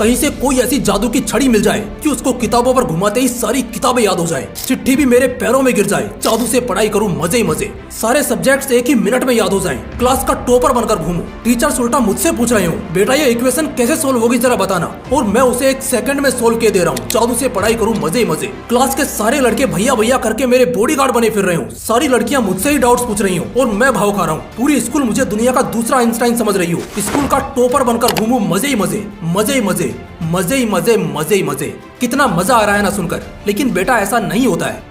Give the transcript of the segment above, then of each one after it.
कहीं से कोई ऐसी जादू की छड़ी मिल जाए कि उसको किताबों पर घुमाते ही सारी किताबें याद हो जाए, चिट्ठी भी मेरे पैरों में गिर जाए, जादू से पढ़ाई करूं मजे ही मजे, सारे सब्जेक्ट्स एक ही मिनट में याद हो जाएं, क्लास का टॉपर बनकर घूमूं, टीचर्स उल्टा मुझसे पूछ रहे हो बेटा ये इक्वेशन कैसे सोल्व होगी जरा बताना, और मैं उसे 1 सेकंड में सोल्व के दे रहा हूँ, जादू से पढ़ाई करूं मजे ही मजे। क्लास के सारे लड़के भैया भैया करके मेरे बॉडीगार्ड बने फिर रहे हूँ, सारी लड़कियां मुझसे ही डाउट्स पूछ रही हूँ और मैं भाव खा रहा हूँ। पूरी स्कूल मुझे दुनिया का दूसरा आइंस्टाइन समझ रही हो, स्कूल का टॉपर बनकर घूमूं मजे ही मजे, मजे ही मजे, मजे ही मजे, मजे ही मजे। कितना मजा आ रहा है ना सुनकर। लेकिन बेटा ऐसा नहीं होता है,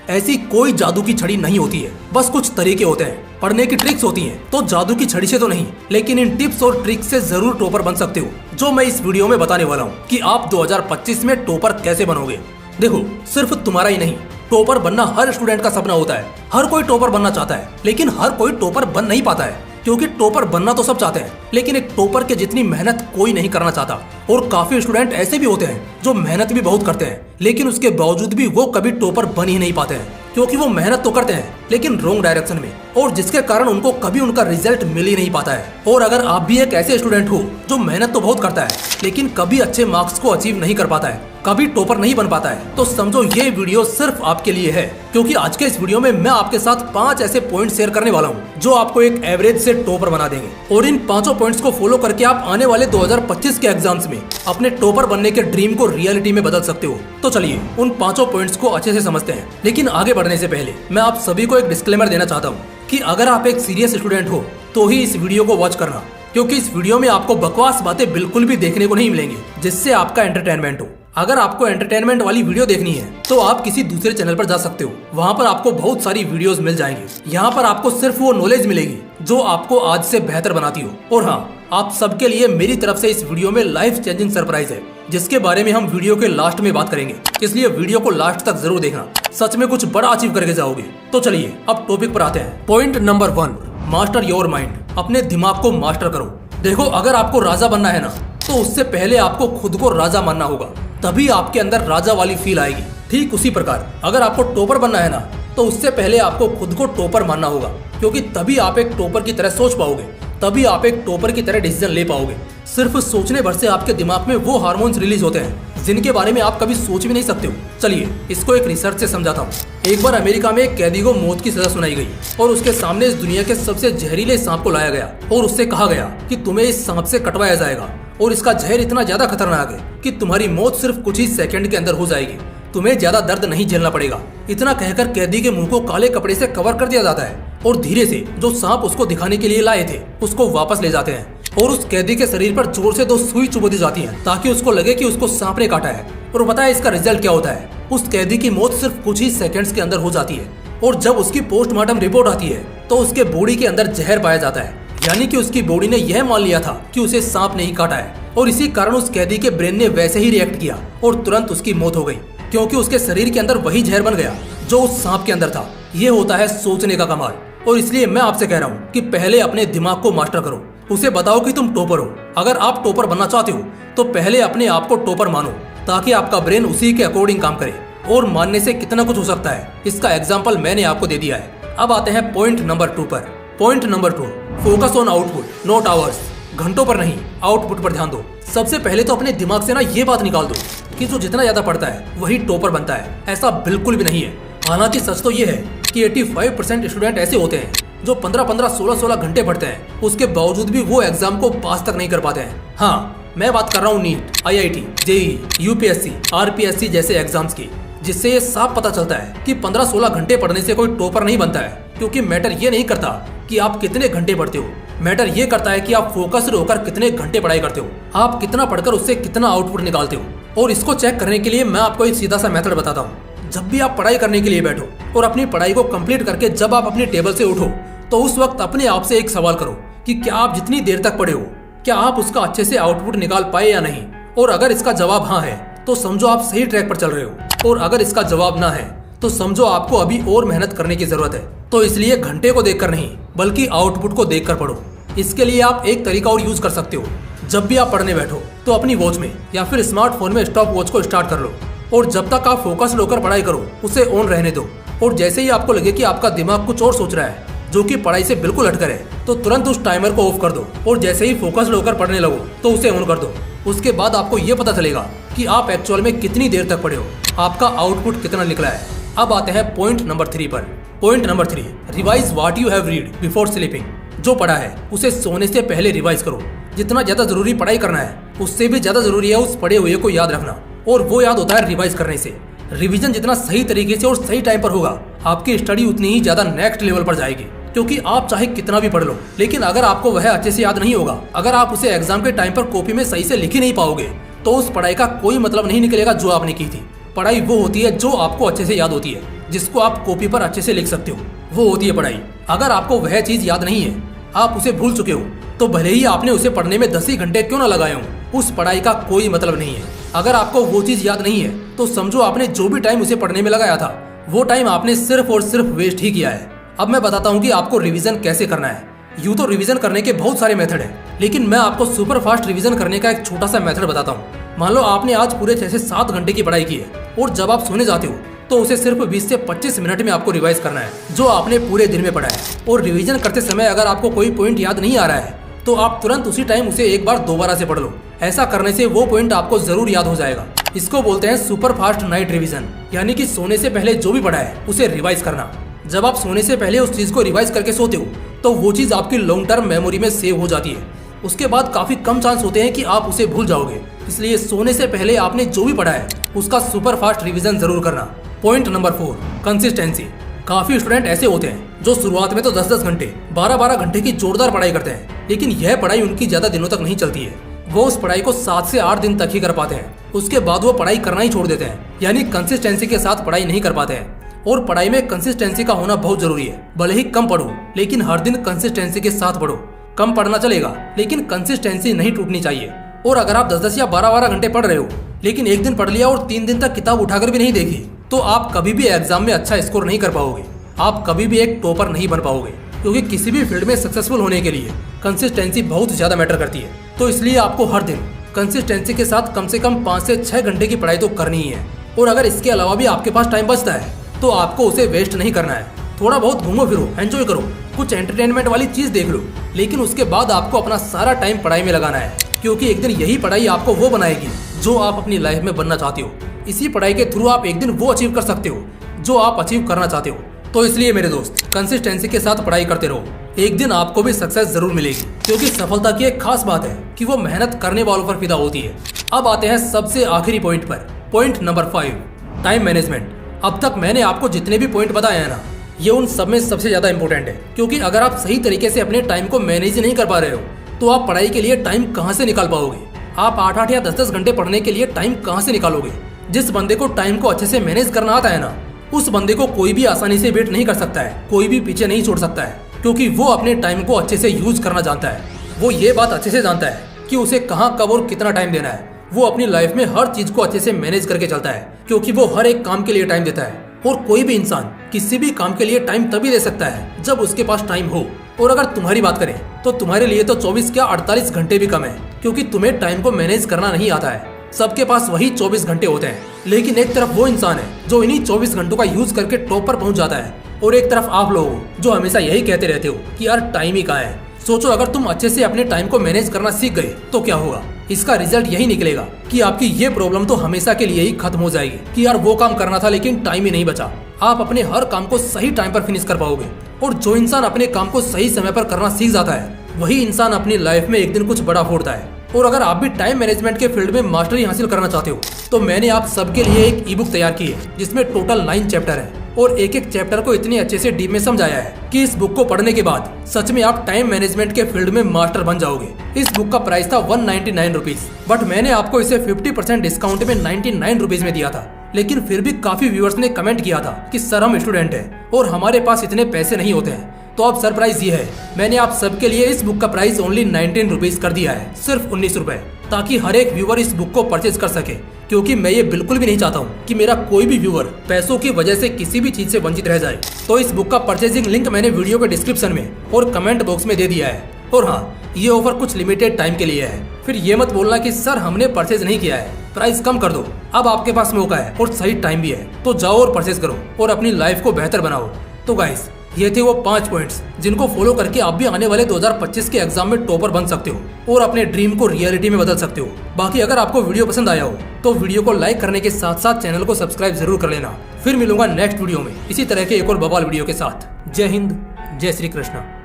ऐसी कोई जादू की छड़ी नहीं होती है, बस कुछ तरीके होते हैं, पढ़ने की ट्रिक्स होती हैं। तो जादू की छड़ी से तो नहीं, लेकिन इन टिप्स और ट्रिक्स से जरूर टॉपर बन सकते हो, जो मैं इस वीडियो में बताने वाला हूँ कि आप 2025 में टॉपर कैसे बनोगे। देखो सिर्फ तुम्हारा ही नहीं, टॉपर बनना हर स्टूडेंट का सपना होता है, हर कोई टॉपर बनना चाहता है, लेकिन हर कोई टॉपर बन नहीं पाता है, क्योंकि टॉपर बनना तो सब चाहते हैं, लेकिन एक टॉपर के जितनी मेहनत कोई नहीं करना चाहता। और काफी स्टूडेंट ऐसे भी होते हैं जो मेहनत भी बहुत करते हैं, लेकिन उसके बावजूद भी वो कभी टॉपर बन ही नहीं पाते हैं, क्योंकि वो मेहनत तो करते हैं लेकिन रॉन्ग डायरेक्शन में, और जिसके कारण उनको कभी उनका रिजल्ट मिल ही नहीं पाता है। और अगर आप भी एक ऐसे स्टूडेंट हो जो मेहनत तो बहुत करता है लेकिन कभी अच्छे मार्क्स को अचीव नहीं कर पाता है, कभी टॉपर नहीं बन पाता है, तो समझो ये वीडियो सिर्फ आपके लिए है, क्योंकि आज के इस वीडियो में मैं आपके साथ 5 ऐसे पॉइंट शेयर करने वाला हूँ जो आपको एक एवरेज से टॉपर बना देंगे। और इन 5 पॉइंट्स को फॉलो करके आप आने वाले 2025 के एग्जाम्स में अपने टॉपर बनने के ड्रीम को रियलिटी में बदल सकते हो। तो चलिए उन 5 पॉइंट्स को अच्छे से समझते हैं। लेकिन आगे बढ़ने से पहले मैं आप सभी को एक डिस्क्लेमर देना चाहता हूँ कि अगर आप एक सीरियस स्टूडेंट हो तो ही इस वीडियो को वॉच करना, क्योंकि इस वीडियो में आपको बकवास बातें बिल्कुल भी देखने को नहीं मिलेंगी जिससे आपका एंटरटेनमेंट हो। अगर आपको एंटरटेनमेंट वाली वीडियो देखनी है तो आप किसी दूसरे चैनल पर जा सकते हो, वहाँ पर आपको बहुत सारी वीडियोस मिल जाएंगी। यहाँ पर आपको सिर्फ वो नॉलेज मिलेगी जो आपको आज से बेहतर बनाती हो। और हाँ, आप सबके लिए मेरी तरफ से इस वीडियो में लाइफ चेंजिंग सरप्राइज है, जिसके बारे में हम वीडियो के लास्ट में बात करेंगे, इसलिए वीडियो को लास्ट तक जरूर देखना, सच में कुछ बड़ा अचीव करके जाओगे। तो चलिए अब टॉपिक पर आते हैं। Point number 1, master your mind. अपने दिमाग को मास्टर करो। देखो अगर आपको राजा बनना है ना, तो उससे पहले आपको खुद को राजा मानना होगा, तभी आपके अंदर राजा वाली फील आएगी। ठीक उसी प्रकार अगर आपको टॉपर बनना है ना, तो उससे पहले आपको खुद को टॉपर मानना होगा, क्योंकि तभी आप एक टॉपर की तरह सोच पाओगे, तभी आप एक टॉपर की तरह डिसीजन ले पाओगे। सिर्फ सोचने भर से आपके दिमाग में वो हार्मोन्स रिलीज होते हैं जिनके बारे में आप कभी सोच भी नहीं सकते हो। चलिए इसको एक रिसर्च से समझाता हूँ। एक बार अमेरिका में एक कैदी को मौत की सजा सुनाई गई और उसके सामने इस दुनिया के सबसे जहरीले सांप को लाया गया और उससे कहा गया कि तुम्हें इस सांप से कटवाया जाएगा और इसका जहर इतना ज्यादा खतरनाक है कि तुम्हारी मौत सिर्फ कुछ ही सेकंड के अंदर हो जाएगी, तुम्हें ज्यादा दर्द नहीं झेलना पड़ेगा। इतना कहकर कैदी के मुंह को काले कपड़े से कवर कर दिया जाता है और धीरे से जो सांप उसको दिखाने के लिए लाए थे उसको वापस ले जाते हैं और उस कैदी के शरीर पर जोर से 2 सुई चुभो दी जाती हैं ताकि उसको लगे कि उसको सांप ने काटा है। और पता है इसका रिजल्ट क्या होता है? उस कैदी की मौत सिर्फ कुछ ही सेकंड्स के अंदर हो जाती है और जब उसकी पोस्टमार्टम रिपोर्ट आती है तो उसके बॉडी के अंदर जहर पाया जाता है, यानी कि उसकी बॉडी ने यह मान लिया था कि उसे सांप नहीं काटा है और इसी कारण उस कैदी के ब्रेन ने वैसे ही रिएक्ट किया और तुरंत उसकी मौत हो गई, क्योंकि उसके शरीर के अंदर वही जहर बन गया जो उस सांप के अंदर था। ये होता है सोचने का कमाल। और इसलिए मैं आपसे कह रहा हूँ कि पहले अपने दिमाग को मास्टर करो, उसे बताओ कि तुम टॉपर हो। अगर आप टॉपर बनना चाहते हो तो पहले अपने आप को टॉपर मानो, ताकि आपका ब्रेन उसी के अकॉर्डिंग काम करे। और मानने से कितना कुछ हो सकता है, इसका एग्जाम्पल मैंने आपको दे दिया है। अब आते हैं पॉइंट नंबर 2 पर। Point number 2, focus on output not hours. घंटों पर नहीं, आउटपुट पर ध्यान दो। सबसे पहले तो अपने दिमाग से ना ये बात निकाल दो कि जो जितना ज्यादा पढ़ता है वही टॉपर बनता है। ऐसा बिल्कुल भी नहीं है। हालांकि सच तो ये है कि 85% स्टूडेंट ऐसे होते हैं जो 15-15, 16-16 घंटे पढ़ते हैं, उसके बावजूद भी वो एग्जाम को पास तक नहीं कर पाते हैं। हाँ, मैं बात कर रहा हूँ NEET, IIT, JEE, UPSC, RPSC जैसे एग्जाम्स की, जिससे ये साफ पता चलता है कि 15-16 घंटे पढ़ने से कोई टॉपर नहीं बनता है। क्योंकि मैटर ये नहीं करता कि आप कितने घंटे पढ़ते हो, मैटर ये करता है कि आप फोकस्ड होकर कितने घंटे पढ़ाई करते हो, आप कितना पढ़कर उससे कितना आउटपुट निकालते हो। और इसको चेक करने के लिए मैं आपको एक सीधा सा मेथड बताता हूँ। जब भी आप पढ़ाई करने के लिए बैठो और अपनी पढ़ाई को कंप्लीट करके जब आप अपनी टेबल से उठो, तो उस वक्त अपने आप से एक सवाल करो कि क्या आप जितनी देर तक पढ़े हो, क्या आप उसका अच्छे से आउटपुट निकाल पाए या नहीं। और अगर इसका जवाब हाँ है तो समझो आप सही ट्रैक पर चल रहे हो, और अगर इसका जवाब ना है तो समझो आपको अभी और मेहनत करने की जरूरत है। तो इसलिए घंटे को देखकर नहीं बल्कि आउटपुट को देखकर पढ़ो। इसके लिए आप एक तरीका और यूज कर सकते हो। जब भी आप पढ़ने बैठो तो अपनी वॉच में या फिर स्मार्टफोन में स्टॉप वॉच को स्टार्ट कर लो और जब तक आप फोकस्ड होकर पढ़ाई करो उसे ऑन रहने दो। और जैसे ही आपको लगे कि आपका दिमाग कुछ और सोच रहा है जो कि पढ़ाई से बिल्कुल हटकर है, तो तुरंत उस टाइमर को ऑफ कर दो और जैसे ही फोकस्ड होकर पढ़ने लगो तो उसे ऑन कर दो। उसके बाद आपको ये पता चलेगा कि आप एक्चुअल में कितनी देर तक पढ़े हो, आपका आउटपुट कितना निकला है। अब आते हैं पॉइंट नंबर 3 पर। Point number 3, revise what you have read before sleeping. जो पढ़ा है उसे सोने से पहले रिवाइज करो। जितना ज्यादा जरूरी पढ़ाई करना है उससे भी ज्यादा जरूरी है उस पढ़े हुए को याद रखना, और वो याद होता है रिवाइज करने से। रिवीजन जितना सही तरीके से और सही टाइम पर होगा, आपकी स्टडी उतनी ही ज्यादा नेक्स्ट लेवल पर जाएगी। क्योंकि आप चाहे कितना भी पढ़ लो, लेकिन अगर आपको वह अच्छे से याद नहीं होगा, अगर आप उसे एग्जाम के टाइम पर कॉपी में सही से लिख ही नहीं पाओगे, तो उस पढ़ाई का कोई मतलब नहीं निकलेगा जो आपने की थी। पढ़ाई वो होती है जो आपको अच्छे से याद होती है, जिसको आप कॉपी पर अच्छे से लिख सकते हो, वो होती है पढ़ाई। अगर आपको वह चीज याद नहीं है, आप उसे भूल चुके हो, तो भले ही आपने उसे पढ़ने में 10 ही घंटे क्यों ना लगाए हो, उस पढ़ाई का कोई मतलब नहीं है। अगर आपको वो चीज याद नहीं है, तो समझो आपने जो भी टाइम उसे पढ़ने में लगाया था, वो टाइम आपने सिर्फ और सिर्फ वेस्ट ही किया है। अब मैं बताता हूँ कि आपको रिवीजन कैसे करना है। यूँ तो रिवीजन करने के बहुत सारे मेथड है, लेकिन मैं आपको सुपर फास्ट रिवीजन करने का एक छोटा सा मेथड बताता हूँ। मान लो आपने आज पूरे 6 से 7 घंटे की पढ़ाई की है, और जब आप सोने जाते हो तो उसे सिर्फ 20 से 25 मिनट में आपको रिवाइज करना है जो आपने पूरे दिन में पढ़ा है। और रिवीजन करते समय अगर आपको कोई पॉइंट याद नहीं आ रहा है, तो आप तुरंत उसी टाइम उसे एक बार दोबारा से पढ़ लो। ऐसा करने से वो पॉइंट आपको जरूर याद हो जाएगा। इसको बोलते हैं सुपर फास्ट नाइट रिवीजन, यानी कि सोने से पहले जो भी पढ़ा है उसे रिवाइज करना। जब आप सोने से पहले उस चीज को रिवाइज करके सोते हो, तो वो चीज आपकी लॉन्ग टर्म मेमोरी में सेव हो जाती है। उसके बाद काफी कम चांस होते हैं कि आप उसे भूल जाओगे। इसलिए सोने से पहले आपने जो भी पढ़ा है उसका सुपर फास्ट रिवीजन जरूर करना। Point number 4, consistency. काफी स्टूडेंट ऐसे होते हैं जो शुरुआत में तो 10-10 घंटे 12-12 घंटे की जोरदार पढ़ाई करते हैं, लेकिन यह पढ़ाई उनकी ज्यादा दिनों तक नहीं चलती है। वो उस पढ़ाई को 7 से 8 दिन तक ही कर पाते हैं, उसके बाद वो पढ़ाई करना ही छोड़ देते हैं, यानी कंसिस्टेंसी के साथ पढ़ाई नहीं कर पाते हैं। और पढ़ाई में कंसिस्टेंसी का होना बहुत जरूरी है। भले ही कम पढ़ो, लेकिन हर दिन कंसिस्टेंसी के साथ पढ़ो। कम पढ़ना चलेगा, लेकिन कंसिस्टेंसी नहीं टूटनी चाहिए। और अगर आप 10-10 या 12-12 घंटे पढ़ रहे हो, लेकिन एक दिन पढ़ लिया और 3 दिन तक किताब उठाकर भी नहीं देखी, तो आप कभी भी एग्जाम में अच्छा स्कोर नहीं कर पाओगे। आप कभी भी एक टॉपर नहीं बन पाओगे, क्योंकि किसी भी फील्ड में सक्सेसफुल होने के लिए कंसिस्टेंसी बहुत ज्यादा मैटर करती है। तो इसलिए आपको हर दिन कंसिस्टेंसी के साथ कम से कम 5 से 6 घंटे की पढ़ाई तो करनी ही है। और अगर इसके अलावा भी आपके पास टाइम बचता है, तो आपको उसे वेस्ट नहीं करना है। थोड़ा बहुत घूमो फिरो, एंजॉय करो, कुछ एंटरटेनमेंट वाली चीज देख लो, लेकिन उसके बाद आपको अपना सारा टाइम पढ़ाई में लगाना है, क्योंकि एक दिन यही पढ़ाई आपको वो बनाएगी जो आप अपनी लाइफ में बनना चाहते हो। इसी पढ़ाई के थ्रू आप एक दिन वो अचीव कर सकते हो जो आप अचीव करना चाहते हो। तो इसलिए मेरे दोस्त, कंसिस्टेंसी के साथ पढ़ाई करते रहो। एक दिन आपको भी सक्सेस जरूर मिलेगी, क्योंकि सफलता की एक खास बात है कि वो मेहनत करने वालों पर फिदा होती है। अब आते हैं सबसे आखिरी पॉइंट पर। Point number 5, time management. अब तक मैंने आपको जितने भी पॉइंट बताए हैं ना, ये उन सब में सबसे ज्यादा इंपॉर्टेंट है। क्योंकि अगर आप सही तरीके से अपने टाइम को मैनेज नहीं कर पा रहे हो, तो आप पढ़ाई के लिए टाइम कहाँ से निकाल पाओगे। आप 8-8 या 10-10 घंटे पढ़ने के लिए टाइम कहाँ से निकालोगे। जिस बंदे को टाइम को अच्छे से मैनेज करना आता है ना, उस बंदे को कोई भी आसानी से वेट नहीं कर सकता है, कोई भी पीछे नहीं छोड़ सकता है, क्योंकि वो अपने टाइम को अच्छे से यूज करना जानता है। वो ये बात अच्छे से जानता है कि उसे कहाँ, कब और कितना टाइम देना है। वो अपनी लाइफ में हर चीज को अच्छे से मैनेज करके चलता है, क्योंकि वो हर एक काम के लिए टाइम देता है। और कोई भी इंसान किसी भी काम के लिए टाइम तभी दे सकता है जब उसके पास टाइम हो। और अगर तुम्हारी बात करें तो तुम्हारे लिए तो 24 क्या 48 घंटे भी कम है, क्योंकि तुम्हें टाइम को मैनेज करना नहीं आता है। सबके पास वही 24 घंटे होते हैं, लेकिन एक तरफ वो इंसान है जो इन्हीं 24 घंटों का यूज करके टॉप पर पहुंच जाता है, और एक तरफ आप लोग हो जो हमेशा यही कहते रहते हो कि यार टाइम ही कहाँ है। सोचो, अगर तुम अच्छे से अपने टाइम को मैनेज करना सीख गए तो क्या होगा। इसका रिजल्ट यही निकलेगा कि आपकी ये प्रॉब्लम तो हमेशा के लिए ही खत्म हो जाएगी कि यार वो काम करना था लेकिन टाइम ही नहीं बचा। आप अपने हर काम को सही टाइम पर फिनिश कर पाओगे। और जो इंसान अपने काम को सही समय पर करना सीख जाता है, वही इंसान अपनी लाइफ में एक दिन कुछ बड़ा फोड़ता है। और अगर आप भी टाइम मैनेजमेंट के फील्ड में मास्टरी हासिल करना चाहते हो, तो मैंने आप सबके लिए एक ई बुक तैयार की है, जिसमें टोटल 9 चैप्टर है, और एक एक चैप्टर को इतने अच्छे से डीप में समझाया है कि इस बुक को पढ़ने के बाद सच में आप टाइम मैनेजमेंट के फील्ड में मास्टर बन जाओगे। इस बुक का प्राइस था 199 रुपीज, बट मैंने आपको इसे 50% डिस्काउंट में 99 रुपीज में दिया था। लेकिन फिर भी काफी व्यूअर्स ने कमेंट किया था कि सर हम स्टूडेंट हैं और हमारे पास इतने पैसे नहीं होते हैं। तो अब सरप्राइज ये है, मैंने आप सबके लिए इस बुक का प्राइस ओनली 19 रुपीज कर दिया है, सिर्फ 19 रुपए, ताकि हर एक व्यूअर इस बुक को परचेज कर सके। क्योंकि मैं ये बिल्कुल भी नहीं चाहता हूँ कि मेरा कोई भी व्यूअर पैसों की वजह से किसी भी चीज से वंचित रह जाए। तो इस बुक का परचेजिंग लिंक मैंने वीडियो के डिस्क्रिप्शन में और कमेंट बॉक्स में दे दिया है। और हाँ, ये ऑफर कुछ लिमिटेड टाइम के लिए है। फिर ये मत बोलना कि सर हमने परचेज नहीं किया है, प्राइस कम कर दो। अब आपके पास मौका है और सही टाइम भी है, तो जाओ और परचेज करो और अपनी लाइफ को बेहतर बनाओ। तो गाइस, ये थे वो 5 पॉइंट्स जिनको फॉलो करके आप भी आने वाले 2025 के एग्जाम में टॉपर बन सकते हो और अपने ड्रीम को रियलिटी में बदल सकते हो। बाकी अगर आपको वीडियो पसंद आया हो तो वीडियो को लाइक करने के साथ साथ चैनल को सब्सक्राइब जरूर कर लेना। फिर मिलूंगा नेक्स्ट वीडियो में इसी तरह के एक और बवाल वीडियो के साथ। जय हिंद, जय श्री कृष्ण।